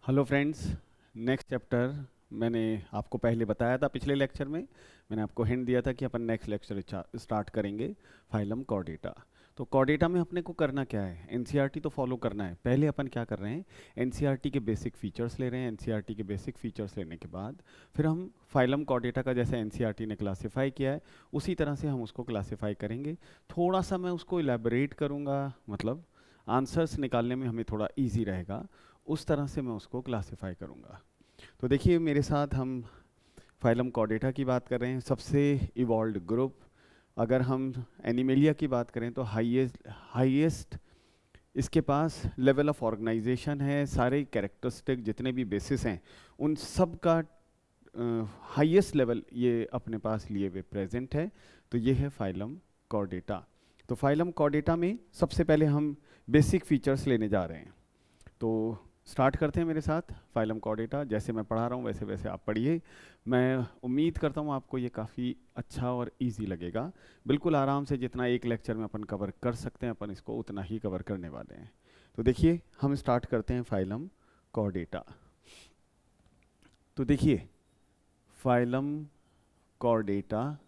Hello friends. Next chapter मैंने आपको पहले बताया था, पिछले लेक्चर में मैंने आपको हिंट दिया था कि अपन नेक्स्ट लेक्चर स्टार्ट करेंगे फाइलम कॉर्डेटा। तो कॉर्डेटा में अपने को करना क्या है, एनसीईआरटी तो फॉलो करना है। पहले अपन क्या कर रहे हैं, एनसीईआरटी के बेसिक फीचर्स ले रहे हैं। एनसीईआरटी के बेसिक फीचर्स लेने के बाद फिर हम फाइलम कॉर्डेटा का जैसे एनसीईआरटी ने क्लासीफाई किया है उसी तरह से हम उसको क्लासीफाई करेंगे। थोड़ा सा मैं उसको इलेबोरेट करूँगा, मतलब आंसर्स निकालने में हमें थोड़ा ईजी रहेगा, उस तरह से मैं उसको क्लासिफाई करूँगा। तो देखिए मेरे साथ हम फाइलम कॉर्डेटा की बात कर रहे हैं, सबसे इवॉल्व ग्रुप। अगर हम एनिमेलिया की बात करें तो हाईएस्ट इसके पास लेवल ऑफ ऑर्गेनाइजेशन है। सारे कैरेक्टरिस्टिक जितने भी बेसिस हैं उन सब का हाईएस्ट लेवल ये अपने पास लिए हुए प्रेजेंट है। तो ये है फाइलम कॉर्डेटा। तो फाइलम कॉर्डेटा में सबसे पहले हम बेसिक फीचर्स लेने जा रहे हैं। तो स्टार्ट करते हैं मेरे साथ फाइलम कॉर्डेटा। जैसे मैं पढ़ा रहा हूँ वैसे वैसे आप पढ़िए। मैं उम्मीद करता हूँ आपको ये काफ़ी अच्छा और इजी लगेगा। बिल्कुल आराम से जितना एक लेक्चर में अपन कवर कर सकते हैं अपन इसको उतना ही कवर करने वाले हैं। तो देखिए हम स्टार्ट करते हैं फाइलम कॉर्डेटा। तो देखिए फाइलम कॉर्डेटा,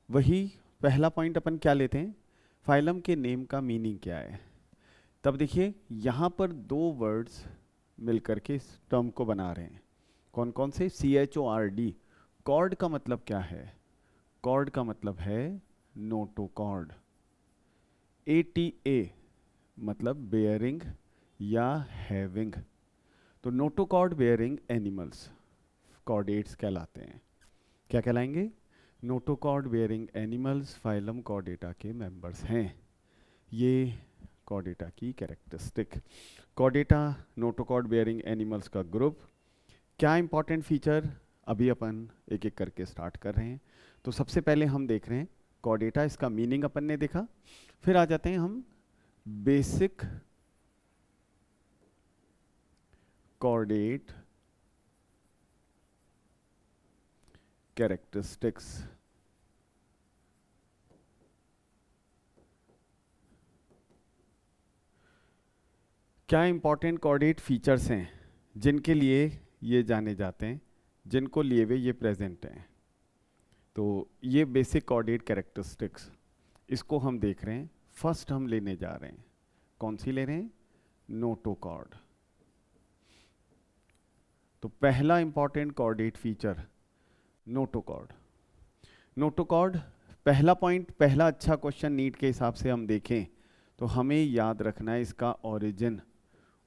वही पहला पॉइंट अपन क्या लेते हैं, फाइलम के नेम का मीनिंग क्या है। तब देखिए यहाँ पर दो वर्ड्स मिलकर के इस टर्म को बना रहे हैं। कौन कौन से, CHORD। कॉर्ड का मतलब क्या है, कॉर्ड का मतलब है नोटोकॉर्ड। ATA मतलब बेयरिंग या हैविंग। तो नोटोकॉर्ड बेयरिंग एनिमल्स कॉर्डेट्स कहलाते हैं। क्या कहलाएंगे, notochord bearing animals phylum chordata के मेंबर्स हैं। ये कॉर्डेटा की characteristic. Chordata notochord bearing animals का ग्रुप। क्या इंपॉर्टेंट फीचर, अभी अपन एक एक करके स्टार्ट कर रहे हैं। तो सबसे पहले हम देख रहे हैं कॉर्डेटा, इसका मीनिंग अपन ने देखा। फिर आ जाते हैं हम बेसिक कॉर्डेट कैरेक्टरिस्टिक्स। क्या इंपॉर्टेंट कॉर्डेट फीचर्स हैं जिनके लिए ये जाने जाते हैं, जिनको लिए हुए ये प्रेजेंट हैं। तो ये बेसिक कॉर्डेट कैरेक्टरिस्टिक्स, इसको हम देख रहे हैं। फर्स्ट हम लेने जा रहे हैं, कौन सी ले रहे हैं, नोटोकॉर्ड। तो पहला important chordate feature notochord. Notochord पहला पॉइंट, पहला अच्छा क्वेश्चन नीट के हिसाब से हम देखें तो हमें याद रखना है इसका ओरिजिन।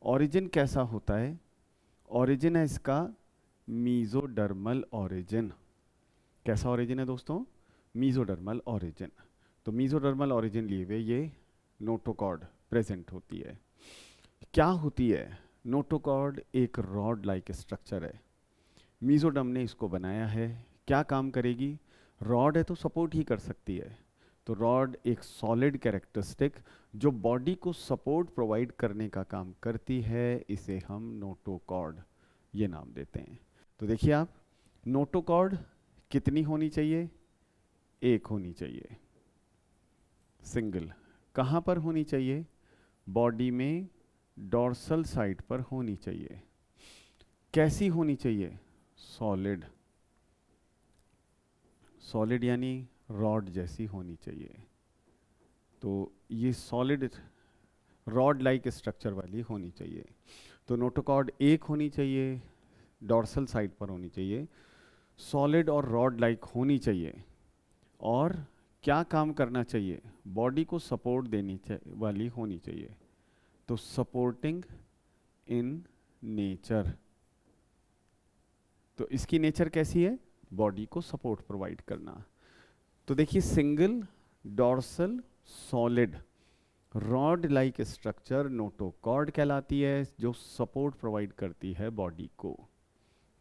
ओरिजिन कैसा होता है, ओरिजिन है इसका मीजोडर्मल ओरिजिन। कैसा ओरिजिन है दोस्तों, मीजोडर्मल ओरिजिन। तो मीजोडर्मल ओरिजिन लिए हुए ये नोटोकॉर्ड प्रेजेंट होती है। क्या होती है, नोटोकॉर्ड एक रॉड लाइक स्ट्रक्चर है। मीजोडर्म ने इसको बनाया है। क्या काम करेगी, रॉड है तो सपोर्ट ही कर सकती है। तो रॉड एक सॉलिड कैरेक्टरिस्टिक जो बॉडी को सपोर्ट प्रोवाइड करने का काम करती है, इसे हम नोटोकॉर्ड ये नाम देते हैं। तो देखिए आप, नोटोकॉर्ड कितनी होनी चाहिए, एक होनी चाहिए, सिंगल। कहाँ पर होनी चाहिए, बॉडी में डॉर्सल साइड पर होनी चाहिए। कैसी होनी चाहिए, सॉलिड। सॉलिड यानी रॉड जैसी होनी चाहिए। तो ये सॉलिड रॉड लाइक स्ट्रक्चर वाली होनी चाहिए। तो नोटोकॉर्ड एक होनी चाहिए, डॉर्सल साइड पर होनी चाहिए, सॉलिड और रॉड लाइक होनी चाहिए। और क्या काम करना चाहिए, बॉडी को सपोर्ट देनी वाली होनी चाहिए। तो सपोर्टिंग इन नेचर। तो इसकी नेचर कैसी है, बॉडी को सपोर्ट प्रोवाइड करना। तो देखिए single dorsal solid rod like structure notochord कहलाती है, जो सपोर्ट प्रोवाइड करती है बॉडी को।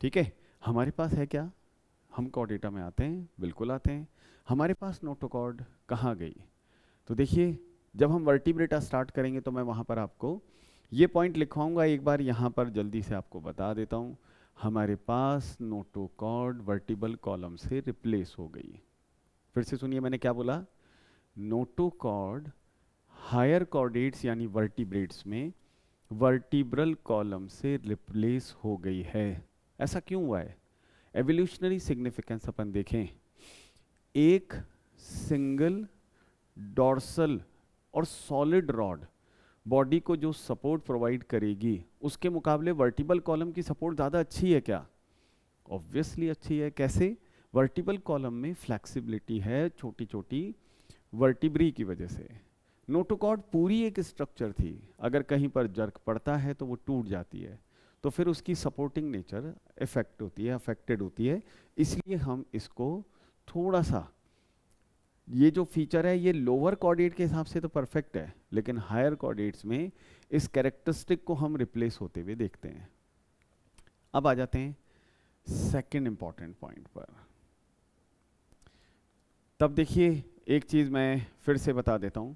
ठीक है, हमारे पास है क्या, हम कॉर्डेटा में आते हैं, बिल्कुल आते हैं। हमारे पास नोटोकॉर्ड कहाँ गई, तो देखिए जब हम वर्टिब्रेटा स्टार्ट करेंगे तो मैं वहाँ पर आपको ये पॉइंट लिखवाऊंगा। एक बार यहाँ पर जल्दी से आपको बता देता हूँ, हमारे पास नोटोकॉर्ड वर्टिबल कॉलम से रिप्लेस हो गई। फिर से सुनिए मैंने क्या बोला, नोटोकॉर्ड हायर कॉर्डेट्स यानी वर्टिब्रेट्स में वर्टिब्रल कॉलम से रिप्लेस हो गई है। ऐसा क्यों हुआ है? एवोल्यूशनरी सिग्निफिकेंस अपन देखें, एक सिंगल डॉर्सल और सॉलिड रॉड बॉडी को जो सपोर्ट प्रोवाइड करेगी, उसके मुकाबले वर्टिबल कॉलम की सपोर्ट ज़्यादा अच्छी है क्या? ऑब्वियसली अच्छी है। कैसे? वर्टिबल कॉलम में फ्लेक्सिबिलिटी है छोटी छोटी वर्टिब्री की वजह से। नोटोकॉर्ड पूरी एक स्ट्रक्चर थी, अगर कहीं पर जर्क पड़ता है तो वो टूट जाती है, तो फिर उसकी सपोर्टिंग नेचर इफेक्ट होती है, अफेक्टेड होती है। इसलिए हम इसको थोड़ा सा, ये जो फीचर है ये लोअर कॉर्डेट के हिसाब से तो परफेक्ट है, लेकिन हायर कॉर्डेट्स में इस कैरेक्टरिस्टिक को हम रिप्लेस होते हुए देखते हैं। अब आ जाते हैं सेकंड इंपॉर्टेंट पॉइंट पर। तब देखिए, एक चीज़ मैं फिर से बता देता हूँ,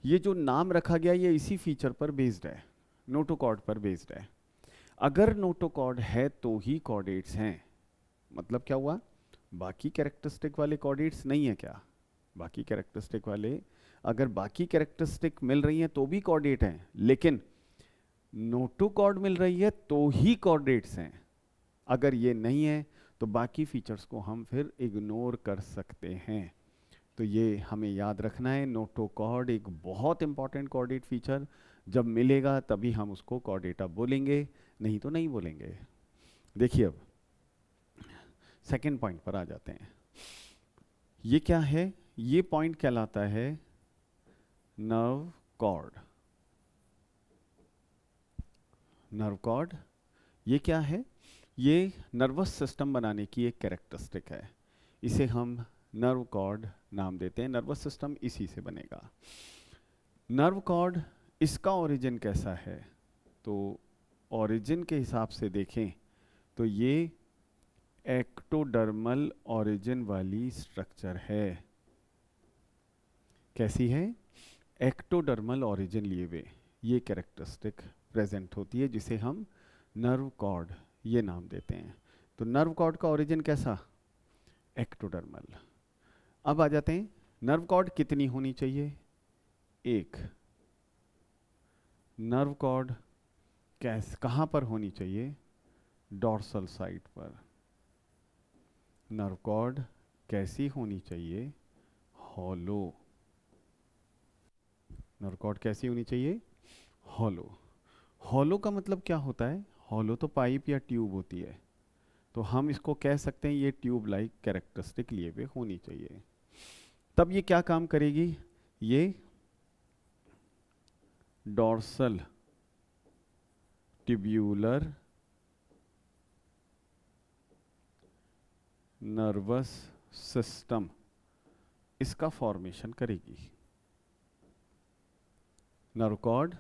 ये जो नाम रखा गया ये इसी फीचर पर बेस्ड है, नोटोकॉर्ड पर बेस्ड है। अगर नोटोकॉर्ड है तो ही कॉर्डेट्स हैं, मतलब क्या हुआ? बाकी कैरेक्टरिस्टिक वाले कॉर्डेट्स नहीं है क्या? बाकी कैरेक्टरिस्टिक वाले, अगर बाकी कैरेक्टरिस्टिक मिल रही हैं तो भी कॉर्डेट हैं, लेकिन नोटोकॉर्ड मिल रही है तो ही कॉर्डेट्स हैं। अगर ये नहीं है तो बाकी फीचर्स को हम फिर इग्नोर कर सकते हैं। तो ये हमें याद रखना है, नोटोकॉर्ड एक बहुत इंपॉर्टेंट कॉर्डेट फीचर, जब मिलेगा तभी हम उसको कॉर्डेटा बोलेंगे, नहीं तो नहीं बोलेंगे। देखिए अब सेकंड पॉइंट पर आ जाते हैं। ये क्या है? ये पॉइंट कहलाता है नर्व कॉर्ड। नर्व कॉर्ड ये क्या है? ये नर्वस सिस्टम बनाने की एक कैरेक्टरिस्टिक है, इसे हम नर्व कॉर्ड नाम देते हैं। नर्वस सिस्टम इसी से बनेगा। नर्व कॉर्ड, इसका ओरिजिन कैसा है? तो ओरिजिन के हिसाब से देखें तो ये एक्टोडर्मल ओरिजिन वाली स्ट्रक्चर है। कैसी है? एक्टोडर्मल ओरिजिन लिए हुए ये कैरेक्टरिस्टिक प्रेजेंट होती है, जिसे हम नर्व कॉर्ड ये नाम देते हैं। तो नर्व कॉर्ड का ओरिजिन कैसा? एक्टोडर्मल। अब आ जाते हैं, नर्व कॉर्ड कितनी होनी चाहिए? एक। नर्व कॉर्ड कहाँ पर होनी चाहिए? डॉर्सल साइड पर। नर्व कॉर्ड कैसी होनी चाहिए? हॉलो। नर्व कॉर्ड कैसी होनी चाहिए? हॉलो। हॉलो का मतलब क्या होता है? हॉलो तो पाइप या ट्यूब होती है, तो हम इसको कह सकते हैं ये ट्यूब लाइक कैरेक्टरिस्टिक लिए हुए होनी चाहिए। तब ये क्या काम करेगी? ये डॉर्सल ट्यूब्यूलर नर्वस सिस्टम, इसका फॉर्मेशन करेगी। नर्व कॉर्ड,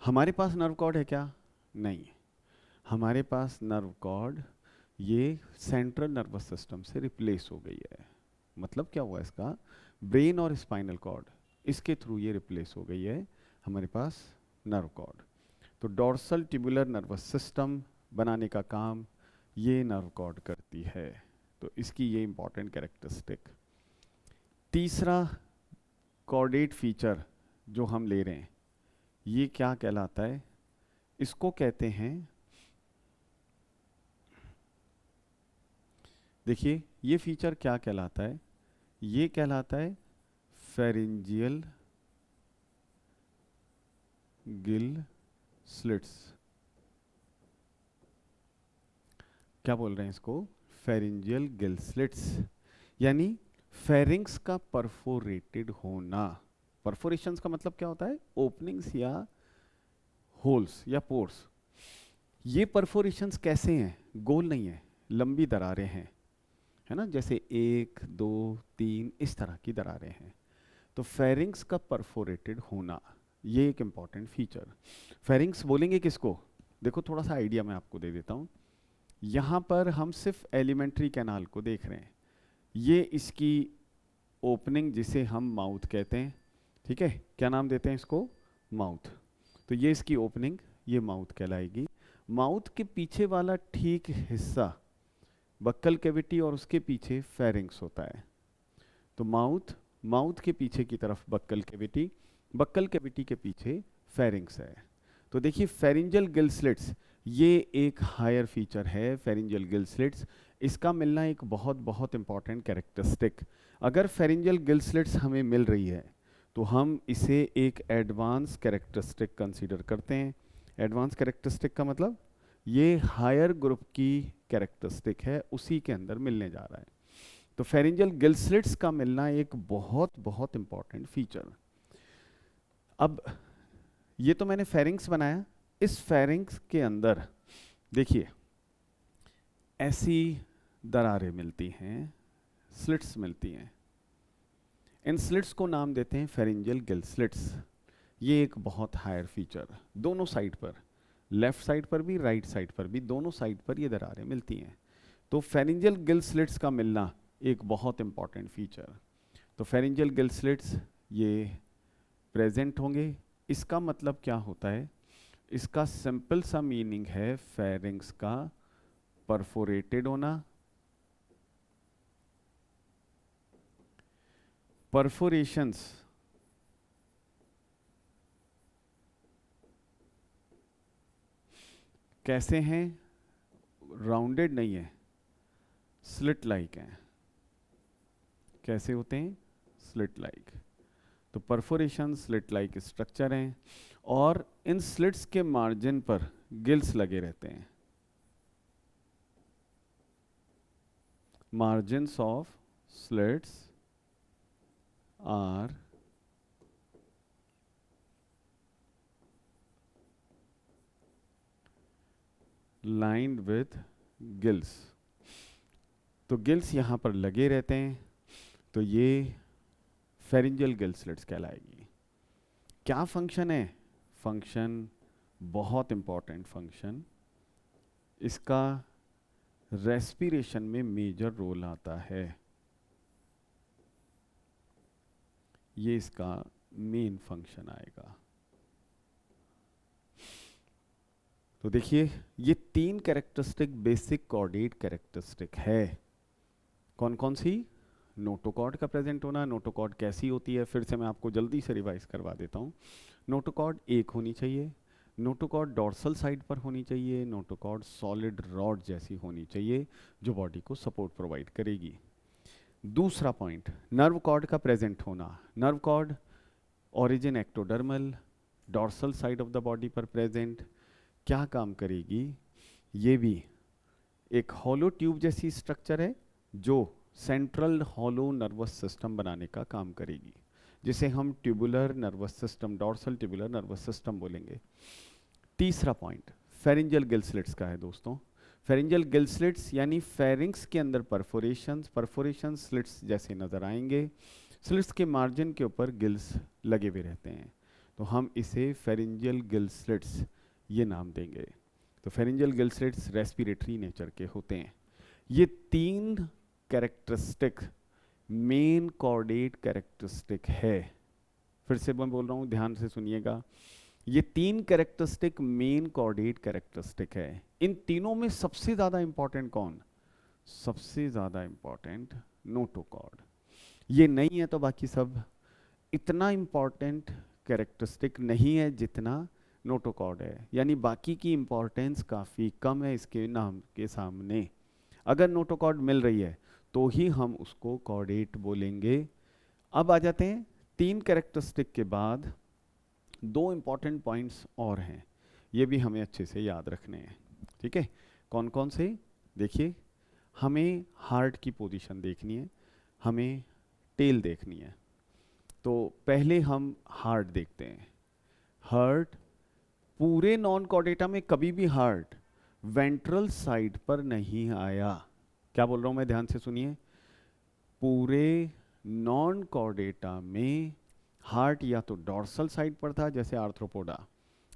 हमारे पास नर्व कॉर्ड है क्या? नहीं, हमारे पास नर्व कॉर्ड ये सेंट्रल नर्वस सिस्टम से रिप्लेस हो गई है। मतलब क्या हुआ इसका? ब्रेन और स्पाइनल कॉर्ड, इसके थ्रू ये रिप्लेस हो गई है हमारे पास नर्व कॉर्ड। तो डॉर्सल ट्यूबुलर नर्वस सिस्टम बनाने का काम ये नर्व कॉर्ड करती है। तो इसकी ये इंपॉर्टेंट कैरेक्टरिस्टिक। तीसरा कॉर्डेट फीचर जो हम ले रहे हैं, ये क्या कहलाता है? इसको कहते हैं, देखिए ये फीचर क्या कहलाता है? ये कहलाता है फेरिंजियल गिल स्लिट्स। क्या बोल रहे हैं इसको? फेरिंजियल गिल स्लिट्स, यानी फेरिंग्स का परफोरेटेड होना। परफोरेशंस का मतलब क्या होता है? ओपनिंग्स या होल्स या पोर्स। ये परफोरेशंस कैसे हैं? गोल नहीं है, लंबी दरारें हैं, है ना, जैसे 1 2 3 इस तरह की दरारें हैं। तो फेरिंग्स का परफोरेटेड होना ये एक इंपॉर्टेंट फीचर। फेरिंग्स बोलेंगे किसको? देखो थोड़ा सा आइडिया मैं आपको दे देता हूँ। यहाँ पर हम सिर्फ एलिमेंट्री कैनाल को देख रहे हैं, ये इसकी ओपनिंग जिसे हम माउथ कहते हैं, ठीक है, क्या नाम देते हैं इसको? माउथ। तो ये इसकी ओपनिंग, ये माउथ कहलाएगी। माउथ के पीछे वाला ठीक हिस्सा बक्कल कैविटी और उसके पीछे फेरिंग्स होता है। तो माउथ, माउथ के पीछे की तरफ बक्कल कैविटी, बक्कल कैविटी के पीछे फेरिंग्स है। तो देखिए फेरिंजियल गिल स्लिट्स ये एक हायर फीचर है, फेरिंजियल गिल स्लिट्स, इसका मिलना एक बहुत बहुत इंपॉर्टेंट कैरेक्टरिस्टिक। अगर फेरिंजियल गिल स्लिट्स हमें मिल रही है तो हम इसे एक एडवांस कैरेक्टरिस्टिक कंसीडर करते हैं। एडवांस कैरेक्टरिस्टिक का मतलब ये हायर ग्रुप की कैरेक्टरिस्टिक है, उसी के अंदर मिलने जा रहा है। तो फेरिंजियल गिल स्लिट्स का मिलना एक बहुत बहुत इंपॉर्टेंट फीचर। अब ये तो मैंने फेरिंग्स बनाया, इस फेरिंग्स के अंदर देखिए ऐसी दरारें मिलती हैं, स्लिट्स मिलती हैं। इन स्लिट्स को नाम देते हैं फेरिंजियल गिल स्लिट्स। ये एक बहुत हायर फीचर, दोनों साइड पर, लेफ्ट साइड पर भी राइट साइड पर भी, दोनों साइड पर ये दरारें मिलती हैं। तो फेरिंजियल गिल स्लिट्स का मिलना एक बहुत इंपॉर्टेंट फीचर। तो फेरिंजियल गिल स्लिट्स ये प्रेजेंट होंगे। इसका मतलब क्या होता है? इसका सिंपल सा मीनिंग है फेरिंग्स का परफोरेटेड होना। परफोरेशंस कैसे हैं? राउंडेड नहीं है, स्लिट लाइक हैं। कैसे होते हैं? Slit like. तो परफोरेशन स्लिट लाइक स्ट्रक्चर हैं और इन स्लिट्स के मार्जिन पर गिल्स लगे रहते हैं। Margins of slits are lined with gills. तो गिल्स यहां पर लगे रहते हैं, तो ये फेरिंजियल गिल स्लिट्स कहलाएगी। क्या फंक्शन है? फंक्शन बहुत इंपॉर्टेंट फंक्शन, इसका रेस्पिरेशन में मेजर रोल आता है। ये इसका मेन फंक्शन आएगा। तो देखिए ये तीन कैरेक्टरिस्टिक बेसिक कॉर्डेट कैरेक्टरिस्टिक है। कौन कौन सी? नोटोकॉर्ड का प्रेजेंट होना। नोटोकॉर्ड कैसी होती है फिर से मैं आपको जल्दी से रिवाइज करवा देता हूँ। नोटोकॉर्ड एक होनी चाहिए, नोटोकॉर्ड डॉर्सल साइड पर होनी चाहिए, नोटोकॉर्ड सॉलिड रॉड जैसी होनी चाहिए जो बॉडी को सपोर्ट प्रोवाइड करेगी। दूसरा पॉइंट, नर्व कॉर्ड का प्रेजेंट होना। Nerve cord origin ectodermal, dorsal side of the body पर प्रेजेंट। क्या काम करेगी? ये भी एक हॉलो ट्यूब जैसी स्ट्रक्चर है जो सेंट्रल हॉलो नर्वस सिस्टम बनाने का काम करेगी, जिसे हम tubular nervous system, dorsal tubular nervous system बोलेंगे। तीसरा पॉइंट फेरिंजियल गिल स्लिट्स का है दोस्तों। फेरिंजियल गिल स्लिट्स यानी फेरिंग्स के अंदर परफोरेशन स्लिट्स जैसे नजर आएंगे। स्लिट्स के मार्जिन के ऊपर गिल्स लगे हुए रहते हैं, तो हम इसे फेरिंजियल गिल स्लिट्स ये नाम देंगे। तो pharyngeal gill slits respiratory nature के होते हैं। ये तीन कैरेक्टरिस्टिक मेन कॉर्डेट कैरेक्टरिस्टिक है। फिर से मैं बोल रहा हूँ, ध्यान से सुनिएगा। ये तीन कैरेक्टरिस्टिक मेन कॉर्डेट कैरेक्टरिस्टिक है। इन तीनों में सबसे ज्यादा इंपॉर्टेंट कौन? सबसे ज्यादा इंपॉर्टेंट नोटोकॉर्ड। ये नहीं है तो बाकी सब इतना इंपॉर्टेंट कैरेक्टरिस्टिक नहीं है जितना नोटोकॉर्ड है, यानी बाकी की इंपॉर्टेंस काफी कम है इसके नाम के सामने। अगर नोटोकॉर्ड मिल रही है तो ही हम उसको कॉर्डेट बोलेंगे। अब आ जाते हैं तीन कैरेक्टरिस्टिक के बाद दो इंपॉर्टेंट पॉइंट्स और हैं, ये भी हमें अच्छे से याद रखने हैं। ठीक है, कौन कौन से? देखिए हमें हार्ट की पोजीशन देखनी है, हमें टेल देखनी है। तो पहले हम हार्ट देखते हैं। हार्ट पूरे नॉन कॉर्डेटा में कभी भी हार्ट वेंट्रल साइड पर नहीं आया। क्या बोल रहा हूं मैं? ध्यान से सुनिए। पूरे नॉन कॉर्डेटा में हार्ट या तो डॉर्सल साइड पर था जैसे आर्थ्रोपोडा,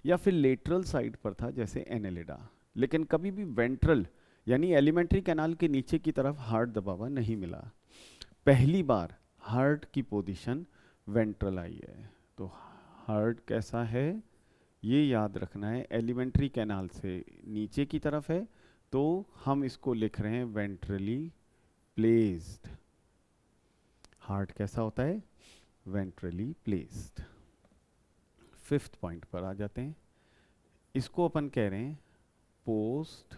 या फिर लेटरल साइड पर था जैसे एनेलिडा, लेकिन कभी भी वेंट्रल यानी एलिमेंट्री कैनाल के नीचे की तरफ हार्ट दबा हुआ नहीं मिला। पहली बार हार्ट की पोजीशन वेंट्रल आई है। तो हार्ट कैसा है ये याद रखना है, एलिमेंट्री कैनाल से नीचे की तरफ है, तो हम इसको लिख रहे हैं वेंट्रली प्लेस्ड। हार्ट कैसा होता है? Ventrally placed. फिफ्थ पॉइंट पर आ जाते हैं, इसको अपन कह रहे हैं post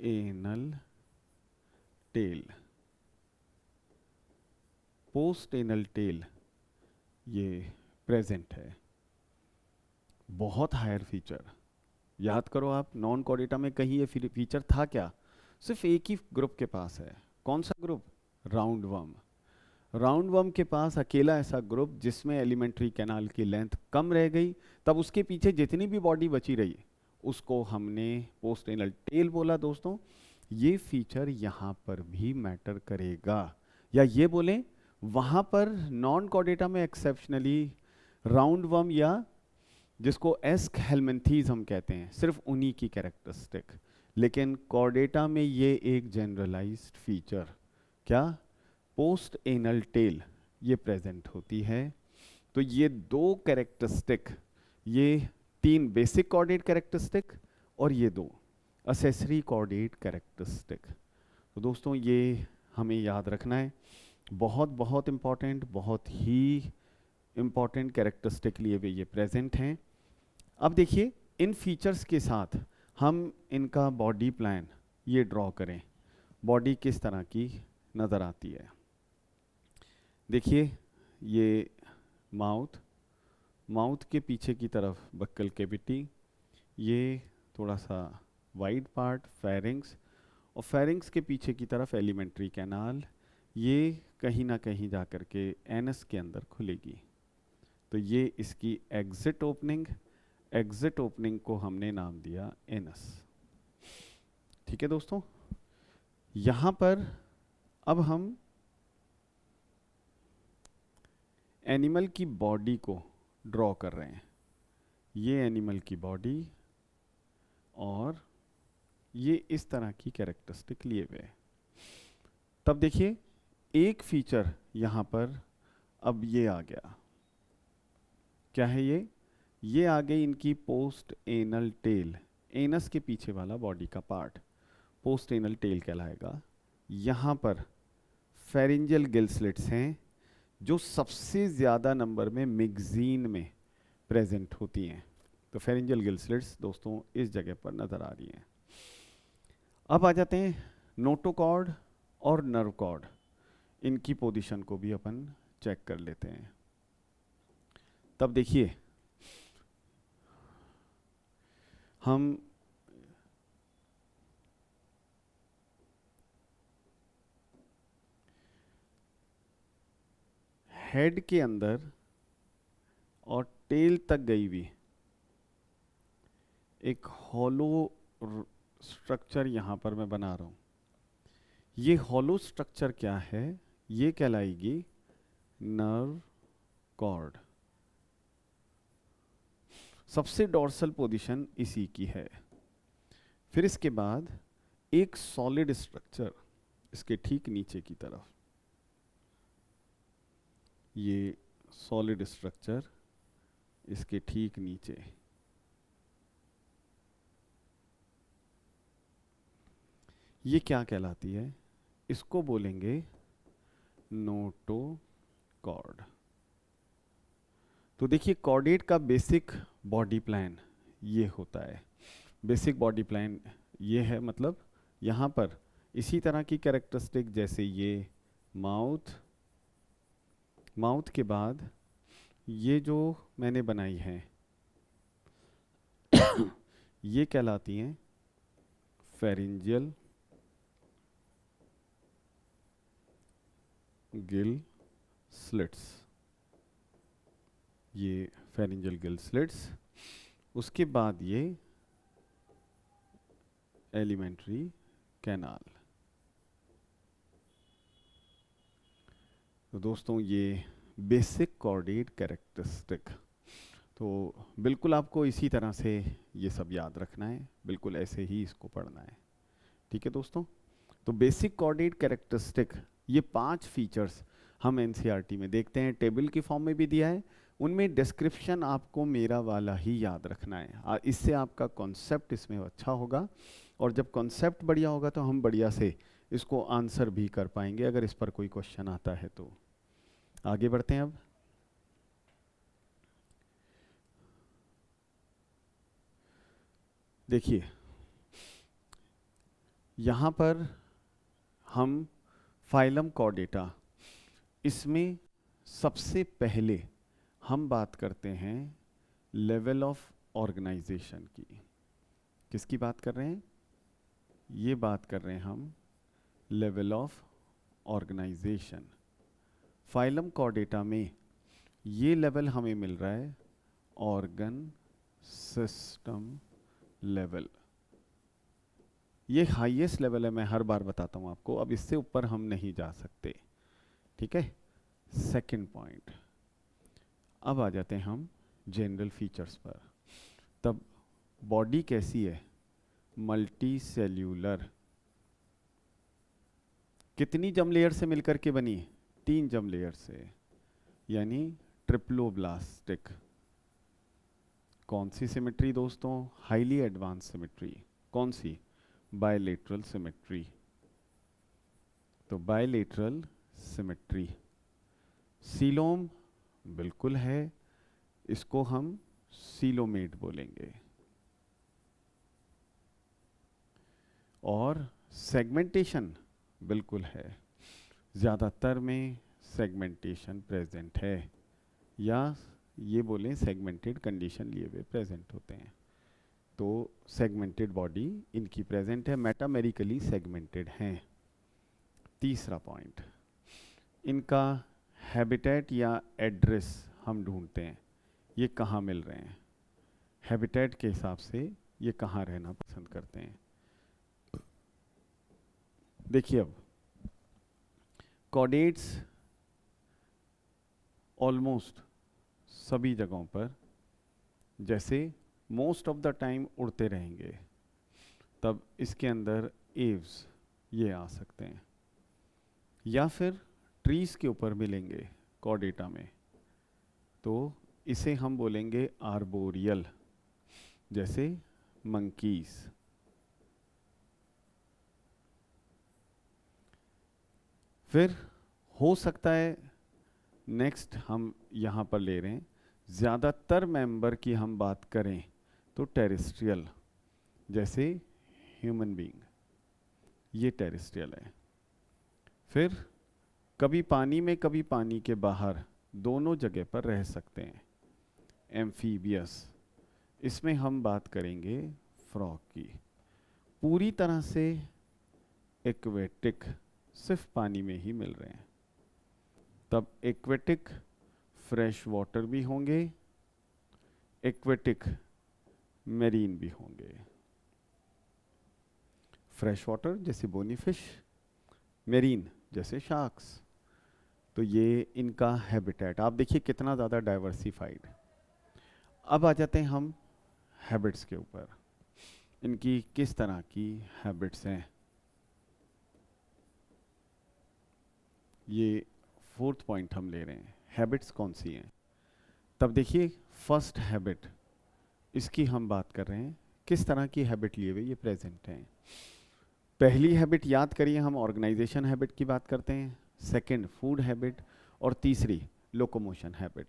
anal tail. Post anal tail ये प्रेजेंट है, बहुत हायर फीचर। याद करो आप, नॉन कॉर्डेटा में कहीं ये फीचर था क्या? सिर्फ एक ही ग्रुप के पास है। कौन सा group? Round worm. Round worm के पास अकेला ऐसा ग्रुप जिसमें एलिमेंट्री कैनाल की लेंथ कम रह गई, तब उसके पीछे जितनी भी बॉडी बची रही उसको हमने पोस्ट एनल टेल बोला। दोस्तों ये फीचर यहाँ पर भी मैटर करेगा, या ये बोलें वहाँ पर नॉन कॉर्डेटा में एक्सेप्शनली राउंड वर्म या जिसको एस्क हेलमिंथीज हम कहते हैं, सिर्फ उन्हीं की कैरेक्टरिस्टिक। लेकिन कॉर्डेटा में ये एक जनरलाइज्ड फीचर, क्या? पोस्ट एनल टेल ये प्रेजेंट होती है। तो ये दो कैरेक्टरिस्टिक, ये तीन बेसिक कॉर्डेट कैरेक्टरिस्टिक और ये दो असेसरी कॉर्डेट कैरेक्टरिस्टिक। तो दोस्तों ये हमें याद रखना है, बहुत बहुत इम्पॉर्टेंट, बहुत ही इम्पॉर्टेंट कैरेक्टरिस्टिक लिए हुए ये प्रेजेंट हैं। अब देखिए इन फीचर्स के साथ हम इनका बॉडी प्लान ये ड्रॉ करें। बॉडी किस तरह की नज़र आती है? देखिए ये माउथ, माउथ के पीछे की तरफ बक्कल कैविटी, ये थोड़ा सा वाइड पार्ट फेरिंग्स, और फेरिंग्स के पीछे की तरफ एलिमेंट्री कैनाल, ये कहीं ना कहीं जा कर के एनस के अंदर खुलेगी। तो ये इसकी एग्जिट ओपनिंग, एग्जिट ओपनिंग को हमने नाम दिया एनस। ठीक है दोस्तों, यहाँ पर अब हम एनिमल की बॉडी को ड्रॉ कर रहे हैं। ये एनिमल की बॉडी और ये इस तरह की कैरेक्टरिस्टिक लिए हुए। तब देखिए एक फीचर यहाँ पर अब ये आ गया, क्या है ये आ गई इनकी पोस्ट एनल टेल, एनस के पीछे वाला बॉडी का पार्ट पोस्ट एनल टेल कहलाएगा। यहाँ पर फेरिंजियल गिल स्लिट्स हैं जो सबसे ज़्यादा नंबर में मिक्जीन में प्रेजेंट होती हैं। तो फेरिंजियल गिल स्लिट्स दोस्तों इस जगह पर नज़र आ रही हैं। अब आ जाते हैं नोटोकॉर्ड और नर्व कॉर्ड, इनकी पोजीशन को भी अपन चेक कर लेते हैं। तब देखिए हम हेड के अंदर और टेल तक गई हुई एक हॉलो स्ट्रक्चर यहाँ पर मैं बना रहा हूँ। ये हॉलो स्ट्रक्चर क्या है? ये कहलाएगी नर्व कॉर्ड। सबसे डोर्सल पोजीशन इसी की है। फिर इसके बाद एक सॉलिड स्ट्रक्चर इसके ठीक नीचे की तरफ, ये सॉलिड स्ट्रक्चर इसके ठीक नीचे, ये क्या कहलाती है? इसको बोलेंगे नोटोकॉर्ड। तो देखिए कॉर्डेट का बेसिक बॉडी प्लान ये होता है। बेसिक बॉडी प्लान ये है, मतलब यहाँ पर इसी तरह की कैरेक्टरिस्टिक, जैसे ये माउथ, माउथ के बाद ये जो मैंने बनाई है ये कहलाती हैं फेरिंजियल गिल स्लिट्स, ये फेरिंजियल गिल स्लिट्स। उसके बाद ये एलिमेंट्री कैनाल। तो दोस्तों ये बेसिक कॉर्डेट कैरेक्टरिस्टिक, तो बिल्कुल आपको इसी तरह से ये सब याद रखना है, बिल्कुल ऐसे ही इसको पढ़ना है। ठीक है दोस्तों, तो बेसिक कॉर्डेट कैरेक्टरिस्टिक ये 5 फीचर्स हम एनसीईआरटी में देखते हैं, टेबल की फॉर्म में भी दिया है। उनमें डिस्क्रिप्शन आपको मेरा वाला ही याद रखना है, इससे आपका कॉन्सेप्ट इसमें अच्छा होगा, और जब कॉन्सेप्ट बढ़िया होगा तो हम बढ़िया से इसको आंसर भी कर पाएंगे अगर इस पर कोई क्वेश्चन आता है तो। आगे बढ़ते हैं अब। देखिए यहाँ पर हम फाइलम कॉर्डेटा, इसमें सबसे पहले हम बात करते हैं लेवल ऑफ ऑर्गेनाइजेशन की। किसकी बात कर रहे हैं? ये बात कर रहे हैं हम level of organisation. Phylum chordata में ये लेवल हमें मिल रहा है ऑर्गन सिस्टम लेवल। ये हाईएस्ट लेवल है, मैं हर बार बताता हूँ आपको, अब इससे ऊपर हम नहीं जा सकते, ठीक है। सेकंड पॉइंट, अब आ जाते हैं हम जनरल फीचर्स पर। तब बॉडी कैसी है? Multi cellular. कितनी जम लेयर से मिलकर के बनी? 3 जम लेयर से, यानी ट्रिप्लोब्लास्टिक। कौन सी सिमेट्री दोस्तों? Highly advance symmetry. कौन सी? Bilateral symmetry. तो बायलेटरल सिमेट्री। सीलोम बिल्कुल है, इसको हम सीलोमेट बोलेंगे। और सेगमेंटेशन बिल्कुल है, ज़्यादातर में सेगमेंटेशन प्रेजेंट है, या ये बोलें सेगमेंटेड कंडीशन लिए हुए प्रेजेंट होते हैं। तो सेगमेंटेड बॉडी इनकी प्रेजेंट है, मेटामेरिकली सेगमेंटेड हैं। तीसरा पॉइंट, इनका हैबिटेट या एड्रेस हम ढूंढते हैं, ये कहाँ मिल रहे हैं। हैबिटेट के हिसाब से ये कहाँ रहना पसंद करते हैं। देखिए अब कॉर्डेट्स ऑलमोस्ट सभी जगहों पर, जैसे मोस्ट ऑफ द टाइम उड़ते रहेंगे, तब इसके अंदर एव्स ये आ सकते हैं, या फिर ट्रीज के ऊपर मिलेंगे कॉर्डेटा में, तो इसे हम बोलेंगे आर्बोरियल, जैसे मंकीज। फिर हो सकता है नेक्स्ट हम यहाँ पर ले रहे हैं, ज़्यादातर मेंबर की हम बात करें तो टेरेस्ट्रियल, जैसे ह्यूमन बीइंग, ये टेरेस्ट्रियल है। फिर कभी पानी में कभी पानी के बाहर, दोनों जगह पर रह सकते हैं, एम्फीबियस, इसमें हम बात करेंगे फ्रॉग की। पूरी तरह से एक्वेटिक, सिर्फ पानी में ही मिल रहे हैं, तब एक्वेटिक फ्रेश वाटर भी होंगे, एक्वेटिक मेरीन भी होंगे। फ्रेश वाटर जैसे बोनीफिश, मेरीन जैसे शार्क्स। तो ये इनका हैबिटेट, आप देखिए कितना ज़्यादा डाइवर्सिफाइड। अब आ जाते हैं हम हैबिट्स के ऊपर, इनकी किस तरह की हैबिट्स हैं। ये फोर्थ पॉइंट हम ले रहे हैं, हैबिट्स कौन सी हैं। तब देखिए फर्स्ट हैबिट, इसकी हम बात कर रहे हैं, किस तरह की हैबिट लिए हुए ये प्रेजेंट हैं। पहली हैबिट याद करिए, हम ऑर्गेनाइजेशन हैबिट की बात करते हैं, सेकंड फूड हैबिट, और तीसरी लोकोमोशन हैबिट।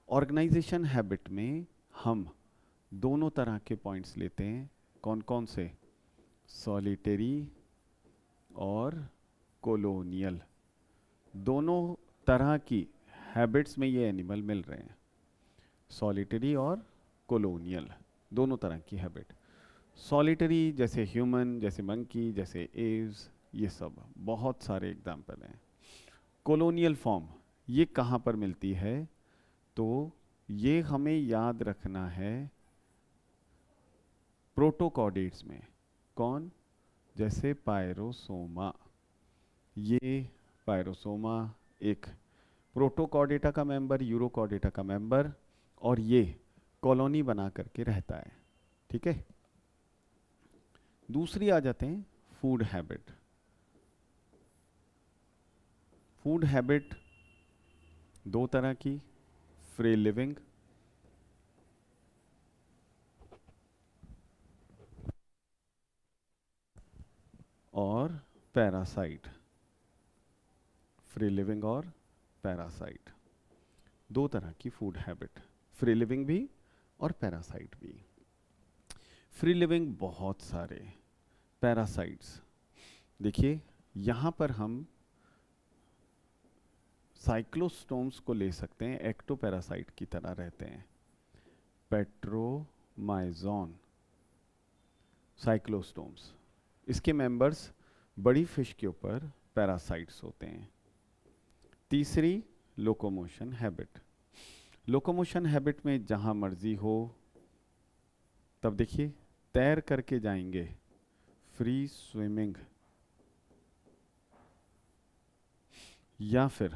ऑर्गेनाइजेशन हैबिट में हम दोनों तरह के पॉइंट्स लेते हैं, कौन कौन से? सॉलिटरी और कॉलोनियल, दोनों तरह की हैबिट्स में ये एनिमल मिल रहे हैं, सॉलिटरी और कॉलोनियल, दोनों तरह की हैबिट। सॉलिटरी जैसे ह्यूमन, जैसे मंकी, जैसे एव्स, ये सब बहुत सारे एग्जाम्पल हैं। कॉलोनियल फॉर्म ये कहाँ पर मिलती है? तो ये हमें याद रखना है प्रोटोकॉर्डेट्स में। कौन? जैसे पायरोसोमा, ये पायरोसोमा एक प्रोटोकॉर्डेटा का मेंबर, यूरोकॉर्डेटा का मेंबर, और ये कॉलोनी बना करके रहता है, ठीक है। दूसरी आ जाते हैं फूड हैबिट। फूड हैबिट दो तरह की, फ्री लिविंग और पैरासाइट। फ्री लिविंग और पैरासाइट, दो तरह की फूड हैबिट, फ्री लिविंग भी और पैरासाइट भी। फ्री लिविंग बहुत सारे पैरासाइट्स। देखिए यहाँ पर हम साइक्लोस्टोम्स को ले सकते हैं, एक्टोपैरासाइट की तरह रहते हैं। पेट्रोमाइजोन, साइक्लोस्टोम्स, इसके मेंबर्स बड़ी फिश के ऊपर पैरासाइट्स होते हैं। तीसरी लोकोमोशन हैबिट। लोकोमोशन हैबिट में जहां मर्जी हो, तब देखिए तैर करके जाएंगे, फ्री स्विमिंग, या फिर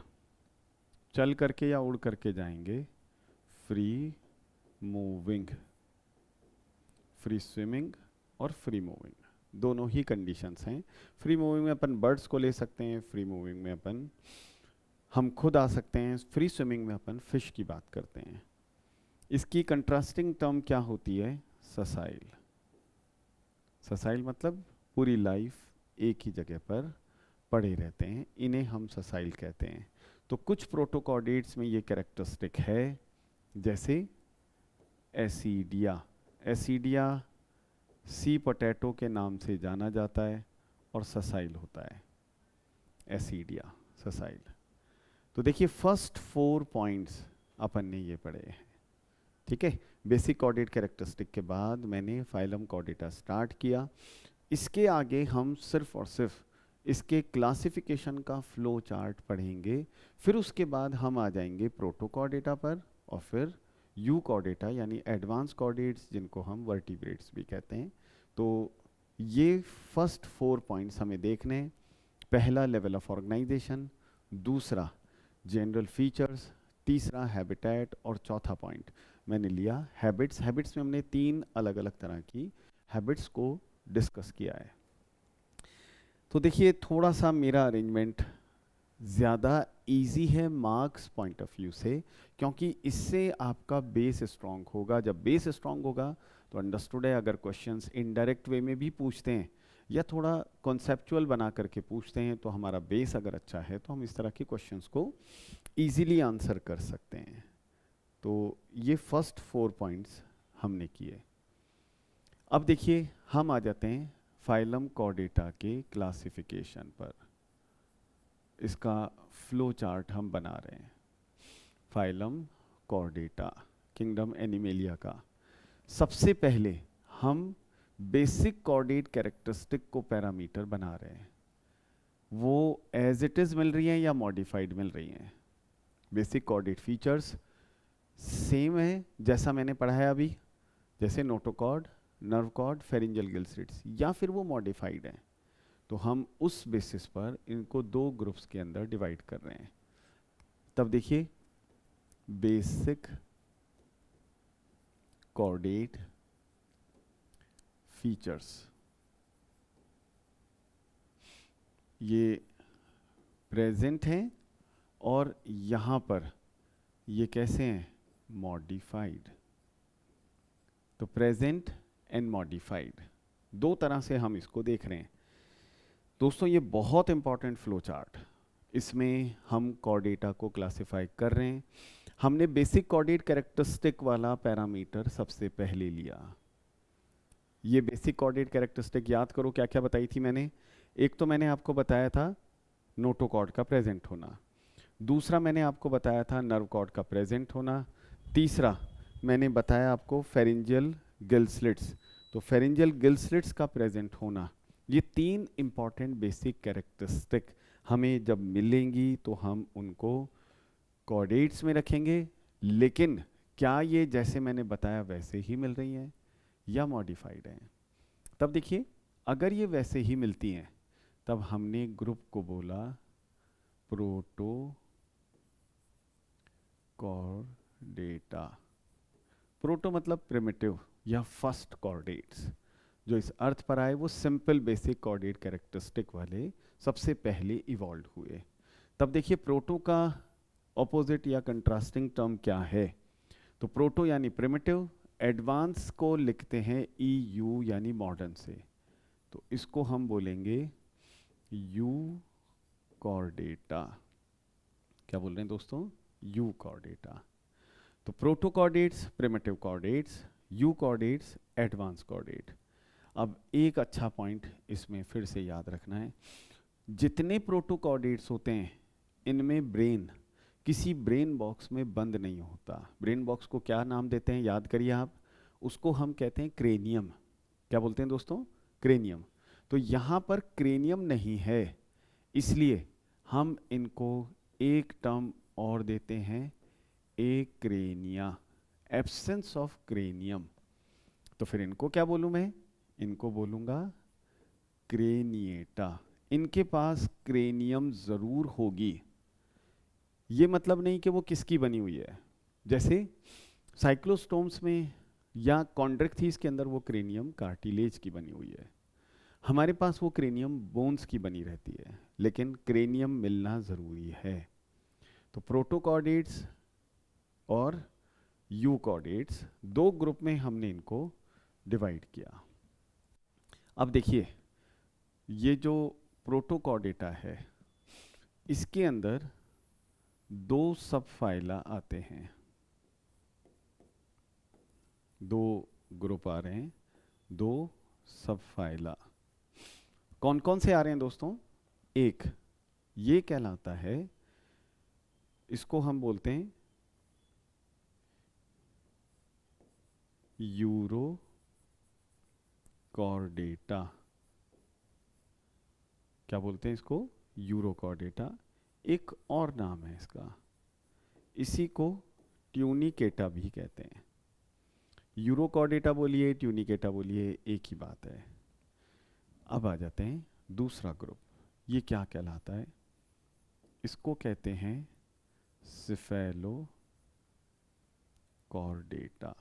चल करके या उड़ करके जाएंगे, फ्री मूविंग। फ्री स्विमिंग और फ्री मूविंग दोनों ही कंडीशंस हैं। फ्री मूविंग में अपन बर्ड्स को ले सकते हैं, फ्री मूविंग में अपन हम खुद आ सकते हैं, फ्री स्विमिंग में अपन फिश की बात करते हैं। इसकी कंट्रास्टिंग टर्म क्या होती है? ससाइल। ससाइल मतलब पूरी लाइफ एक ही जगह पर पड़े रहते हैं, इन्हें हम ससाइल कहते हैं। तो कुछ प्रोटोकॉर्डेट्स में ये कैरेक्टरिस्टिक है, जैसे एसिडिया। एसिडिया सी पोटैटो के नाम से जाना जाता है और ससाइल होता है, एसिडिया, ससाइल। तो देखिए फर्स्ट 4 पॉइंट्स अपन ने ये पढ़े हैं, ठीक है। बेसिक कॉर्डेट कैरेक्टरिस्टिक के बाद मैंने फाइलम कॉर्डेटा स्टार्ट किया। इसके आगे हम सिर्फ और सिर्फ इसके क्लासिफिकेशन का फ्लो चार्ट पढ़ेंगे, फिर उसके बाद हम आ जाएंगे प्रोटोकॉर्डेटा पर, और फिर यू कॉर्डेटा यानी एडवांस कॉर्डेट्स, जिनको हम वर्टिब्रेट्स भी कहते हैं। तो ये फर्स्ट 4 पॉइंट्स हमें देखने हैं। पहला लेवल ऑफ ऑर्गेनाइजेशन, दूसरा जनरल फीचर्स, तीसरा हैबिटेट, और चौथा पॉइंट मैंने लिया हैबिट्स। हैबिट्स में हमने 3 अलग अलग तरह की हैबिट्स को डिस्कस किया है। तो देखिए थोड़ा सा मेरा अरेंजमेंट ज़्यादा इजी है मार्क्स पॉइंट ऑफ व्यू से, क्योंकि इससे आपका बेस स्ट्रांग होगा। जब बेस स्ट्रांग होगा तो अंडरस्टूड है, अगर क्वेश्चंस इनडायरेक्ट वे में भी पूछते हैं या थोड़ा कॉन्सेप्चुअल बना करके पूछते हैं, तो हमारा बेस अगर अच्छा है तो हम इस तरह के क्वेश्चंस को इजीली आंसर कर सकते हैं। तो ये फर्स्ट 4 पॉइंट्स हमने किए। अब देखिए हम आ जाते हैं फाइलम कॉर्डेटा के क्लासिफिकेशन पर। इसका फ्लो चार्ट हम बना रहे हैं। फाइलम कॉर्डेटा, किंगडम एनिमेलिया का। सबसे पहले हम बेसिक कॉर्डेट कैरेक्टरिस्टिक को पैरामीटर बना रहे हैं। वो एज इट इज़ मिल रही हैं या मॉडिफाइड मिल रही हैं? बेसिक कॉर्डेट फीचर्स सेम है जैसा मैंने पढ़ाया अभी, जैसे notochord, nerve cord, pharyngeal gill slits, या फिर वो मॉडिफाइड हैं। तो हम उस बेसिस पर इनको 2 ग्रुप्स के अंदर डिवाइड कर रहे हैं। तब देखिए बेसिक कॉर्डेट फीचर्स, ये प्रेजेंट हैं, और यहाँ पर ये कैसे हैं? मॉडिफाइड। तो प्रेजेंट एंड मॉडिफाइड 2 तरह से हम इसको देख रहे हैं। दोस्तों ये बहुत इंपॉर्टेंट फ्लो चार्ट, इसमें हम कॉर्डेटा को क्लासिफाई कर रहे हैं। हमने बेसिक कॉर्डेट कैरेक्टरिस्टिक वाला पैरामीटर सबसे पहले लिया। ये बेसिक कॉर्डेट कैरेक्टरिस्टिक याद करो क्या क्या बताई थी मैंने। एक तो मैंने आपको बताया था नोटोकॉर्ड का प्रेजेंट होना, दूसरा मैंने आपको बताया था नर्व कॉर्ड का प्रेजेंट होना, तीसरा मैंने बताया आपको फेरिंजियल गिल स्लिट्स, तो फेरिंजियल गिल स्लिट्स का प्रेजेंट होना। ये 3 इंपॉर्टेंट बेसिक कैरेक्टरिस्टिक हमें जब मिलेंगी तो हम उनको कॉर्डेट्स में रखेंगे। लेकिन क्या ये जैसे मैंने बताया वैसे ही मिल रही हैं या मॉडिफाइड हैं? तब देखिए अगर ये वैसे ही मिलती हैं तब हमने ग्रुप को बोला प्रोटो कॉर्डेटा। प्रोटो मतलब प्रिमिटिव या फर्स्ट कॉर्डेट्स, जो इस अर्थ पर आए वो सिंपल बेसिक कॉर्डेट कैरेक्टरिस्टिक वाले सबसे पहले इवॉल्व हुए। तब देखिए प्रोटो का ऑपोजिट या कंट्रास्टिंग टर्म क्या है? तो प्रोटो यानी प्रिमिटिव, एडवांस को लिखते हैं EU यानी मॉडर्न से, तो इसको हम बोलेंगे यू कॉर्डेटा। क्या बोल रहे हैं दोस्तों? Euchordata. तो protochordates primitive chordates, euchordates advance chordate. अब एक अच्छा पॉइंट इसमें फिर से याद रखना है, जितने प्रोटोकॉर्डेट्स होते हैं इनमें ब्रेन किसी ब्रेन बॉक्स में बंद नहीं होता। ब्रेन बॉक्स को क्या नाम देते हैं, याद करिए आप, उसको हम कहते हैं क्रेनियम। क्या बोलते हैं दोस्तों, क्रेनियम। तो यहाँ पर क्रेनियम नहीं है, इसलिए हम इनको एक टर्म और देते हैं, एक्रेनिया, एब्सेंस ऑफ क्रेनियम। तो फिर इनको क्या बोलूं मैं, इनको बोलूंगा क्रेनिएटा। इनके पास क्रेनियम जरूर होगी, ये मतलब नहीं कि वो किसकी बनी हुई है। जैसे साइक्लोस्टोम्स में या कॉन्ड्रेक्थीस के अंदर वो क्रेनियम कार्टिलेज की बनी हुई है, हमारे पास वो क्रेनियम बोन्स की बनी रहती है, लेकिन क्रेनियम मिलना ज़रूरी है। तो प्रोटोकॉर्डेट्स और यूकॉर्डेट्स दो ग्रुप में हमने इनको डिवाइड किया। अब देखिए, ये जो प्रोटोकॉर्डेटा है इसके अंदर दो सब फाइला आते हैं, दो ग्रुप आ रहे हैं, दो सब फाइला। कौन कौन से आ रहे हैं दोस्तों, एक ये कहलाता है, इसको हम बोलते हैं यूरो कॉर्डेटा। क्या बोलते हैं इसको, यूरोकॉर्डेटा। एक और नाम है इसका, इसी को ट्यूनिकेटा भी कहते हैं। यूरोकॉर्डेटा बोलिए, ट्यूनिकेटा बोलिए, एक ही बात है। अब आ जाते हैं दूसरा ग्रुप, ये क्या कहलाता है, इसको कहते हैं सिफेलो कॉर्डेटा।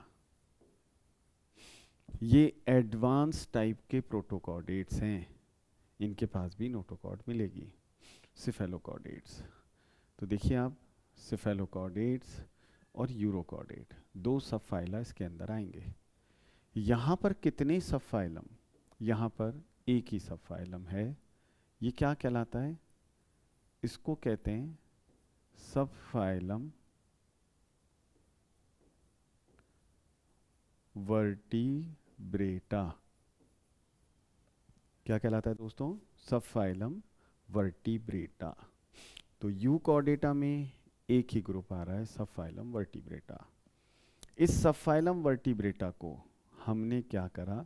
ये एडवांस टाइप के प्रोटोकॉर्डेट्स हैं, इनके पास भी नोटोकॉर्ड मिलेगी, सिफेलोकॉर्डेट्स। तो देखिए आप, सिफेलोकॉर्डेट्स और यूरोकॉर्डेट दो सब फाइला इसके अंदर आएंगे। यहाँ पर कितने सब फाइलम, यहाँ पर एक ही सब फाइलम है, ये क्या कहलाता है, इसको कहते हैं सब फाइलम वर्टिब्रेटा। क्या कहलाता है दोस्तों, सब फाइलम वर्टिब्रेटा। तो यूकॉर्डेटा में एक ही ग्रुप आ रहा है, सब फाइलम वर्टिब्रेटा। इस सब फाइलम वर्टिब्रेटा को हमने क्या करा,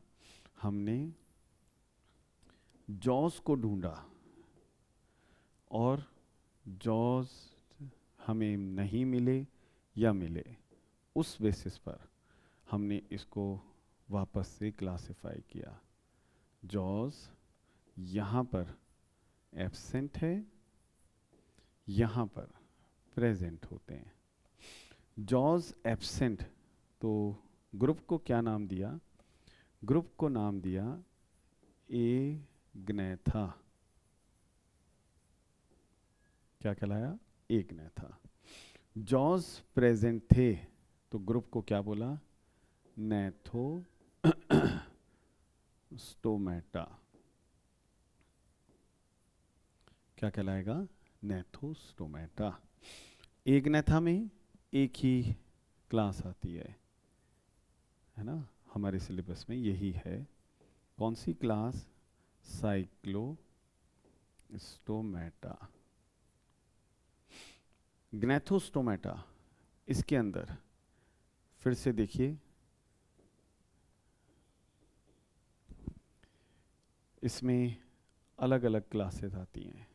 हमने जॉस को ढूंढा और जॉस हमें नहीं मिले या मिले, उस बेसिस पर हमने इसको वापस से क्लासिफाई किया। जॉस यहाँ पर एब्सेंट है, यहाँ पर प्रेजेंट होते हैं। जॉस एब्सेंट, तो ग्रुप को क्या नाम दिया, ग्रुप को नाम दिया एग्नेथा। क्या कहलाया, एग्नेथा। जॉस प्रेजेंट थे, तो ग्रुप को क्या बोला, नेथो स्टोमेटा। क्या कहलाएगा, नेथोस्टोमेटा। एग्नेथा में एक ही क्लास आती है ना, हमारे सिलेबस में यही है। कौन सी क्लास, साइक्लोस्टोमेटा। ग्नेथोस्टोमेटा, इसके अंदर फिर से देखिए, इसमें अलग अलग क्लासेस आती हैं।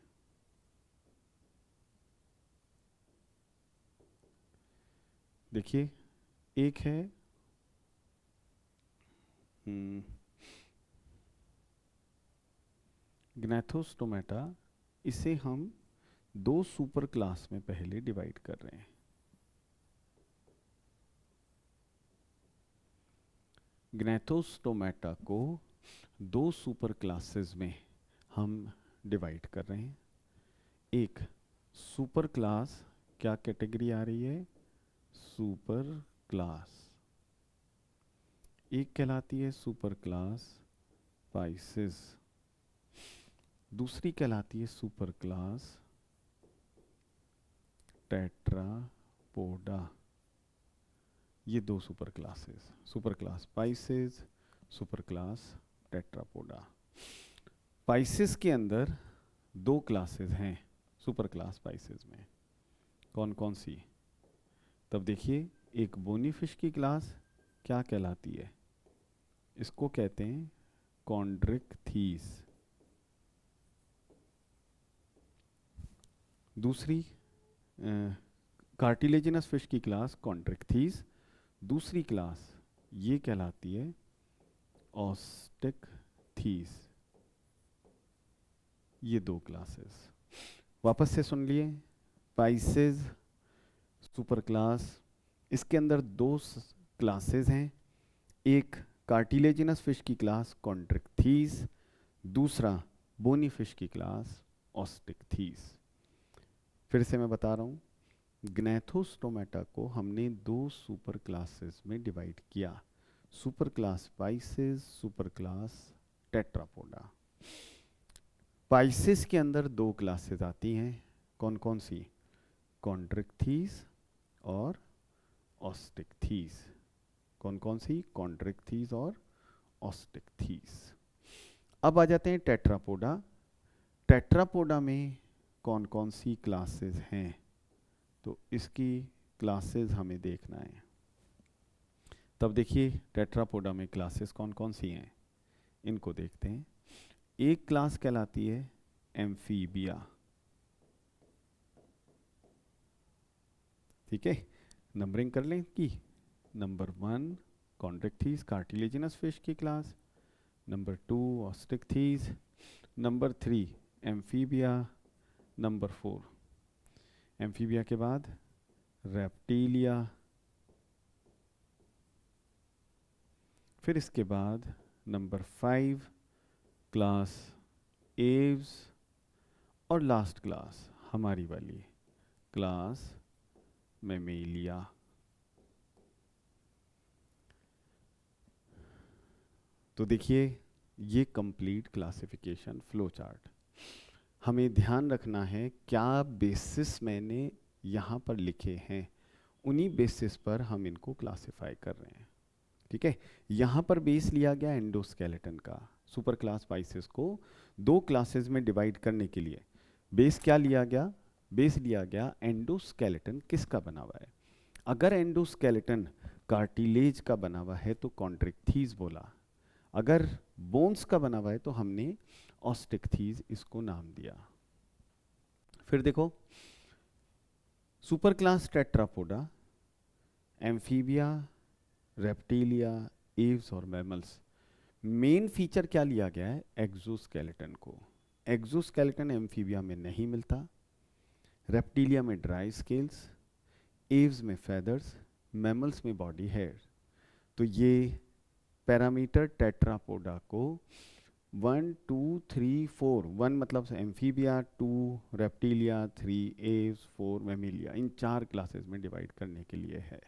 देखिए, एक है ग्नेथोस्टोमेटा, इसे हम दो सुपर क्लास में पहले डिवाइड कर रहे हैं। ग्नेथोस्टोमेटा को दो सुपर क्लासेस में हम डिवाइड कर रहे हैं। एक सुपर क्लास, क्या कैटेगरी आ रही है, सुपर क्लास, एक कहलाती है सुपर क्लास पाइसेस, दूसरी कहलाती है सुपर क्लास टेट्रापोडा। ये दो super classes, super class Pisces, super class Tetrapoda. Pisces के अंदर दो क्लासेस हैं सुपर क्लास पाइसेस में, कौन कौन सी? तब देखिए, एक बोनी फिश की क्लास क्या कहलाती है? इसको कहते हैं कॉन्ड्रिक्थीस। दूसरी कार्टिलेजिनस फिश की क्लास कॉन्ड्रिक्थीस, दूसरी क्लास ये कहलाती है ऑस्टिकथीस। ये दो क्लासेस वापस से सुन लिए। पाइसेस सुपर क्लास, इसके अंदर दो क्लासेस हैं, एक कार्टिलेजिनस फिश की क्लास कॉन्ड्रिक्थीस, दूसरा बोनी फिश की क्लास ऑस्टिकथीस। फिर से मैं बता रहा हूँ, ग्नैथोस्टोमेटा को हमने दो सुपर क्लासेस में डिवाइड किया, super class Pisces, super class Tetrapoda. Pisces के अंदर दो क्लासेस आती हैं, कौन कौन सी? कॉन्ड्रिक्थीस और ऑस्टिकथीस। कौन कौन सी? कॉन्ड्रिक्थीस और ऑस्टिकथीस। अब आ जाते हैं टेट्रापोडा। टेट्रापोडा में कौन कौन सी क्लासेस हैं? तो इसकी क्लासेस हमें देखना है। तब देखिए, टेट्रापोडा में क्लासेस कौन कौन सी हैं, इनको देखते हैं। एक क्लास कहलाती है एम्फीबिया, ठीक है, नंबरिंग कर लें कि नंबर 1 कॉन्ड्रिक्थीस कार्टिलेजिनस फिश की class, number 2 osteichthyes, number 3 amphibia, number 4 amphibia के बाद रेप्टिलिया, फिर इसके बाद नंबर 5 क्लास एव्स, और लास्ट क्लास हमारी वाली क्लास मैमेलिया। तो देखिए, ये कंप्लीट क्लासिफिकेशन फ्लो चार्ट। हमें ध्यान रखना है क्या बेसिस मैंने यहाँ पर लिखे हैं, उन्हीं बेसिस पर हम इनको क्लासिफाई कर रहे हैं, ठीक है। यहाँ पर बेस लिया गया एंडोस्केलेटन का, सुपर क्लास पाइसेस को दो क्लासेस में डिवाइड करने के लिए बेस क्या लिया गया? बेस लिया गया एंडोस्केलेटन किसका बना हुआ है। अगर एंडोस्केलेटन कार्टिलेज का बना हुआ है तो कॉन्ड्रिक्थीस बोला, अगर बोन्स का बना हुआ है तो हमने ऑस्टिकथीस इसको नाम दिया। फिर देखो, super class Tetrapoda, amphibia, reptilia, Aves और मैमल्स, मेन फीचर क्या लिया गया है? एक्सोस्केलेटन को। एक्सोस्केलेटन एम्फीबिया में नहीं मिलता, रेप्टिलिया में ड्राई स्केल्स, एव्स में फेदर्स, मैमल्स में बॉडी हेयर। तो ये पैरामीटर टेट्रापोडा को 1 2 3 4, 1 मतलब एम्फीबिया, 2 रेप्टिलिया, 3 एव्स, 4 मैमेलिया, इन 4 क्लासेस में डिवाइड करने के लिए है,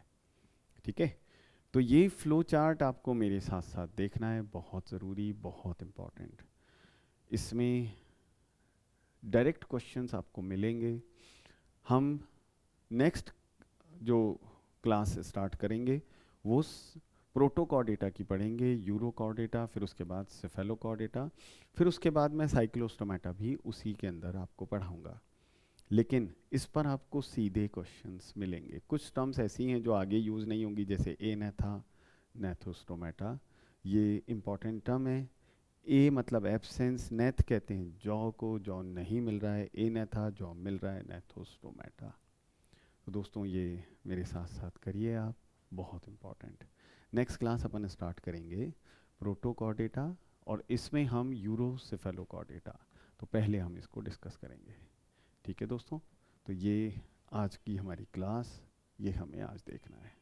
ठीक है। तो ये फ्लो चार्ट आपको मेरे साथ साथ देखना है, बहुत ज़रूरी, बहुत इम्पॉर्टेंट। इसमें डायरेक्ट क्वेश्चंस आपको मिलेंगे। हम नेक्स्ट जो क्लास स्टार्ट करेंगे वो प्रोटोकॉर्डेटा की पढ़ेंगे, यूरोकॉर्डेटा, फिर उसके बाद सेफेलोकॉर्डेटा, फिर उसके बाद मैं साइक्लोस्टोमेटा भी उसी के अंदर आपको पढ़ाऊंगा। लेकिन इस पर आपको सीधे क्वेश्चंस मिलेंगे। कुछ टर्म्स ऐसी हैं जो आगे यूज़ नहीं होंगी, जैसे एनेथा, नेथोस्टोमेटा, ये इंपॉर्टेंट टर्म है। ए मतलब एब्सेंस, नेथ कहते हैं जॉ को, जॉ नहीं मिल रहा है, एनेथा जॉ मिल रहा है, नेथोस्टोमेटा। तो दोस्तों ये मेरे साथ साथ करिए आप, बहुत इंपॉर्टेंट। नेक्स्ट क्लास अपन स्टार्ट करेंगे प्रोटोकॉर्डेटा, और इसमें हम यूरोसेफेलोकॉर्डेटा, तो पहले हम इसको डिस्कस करेंगे, ठीक है दोस्तों। तो ये आज की हमारी क्लास, ये हमें आज देखना है।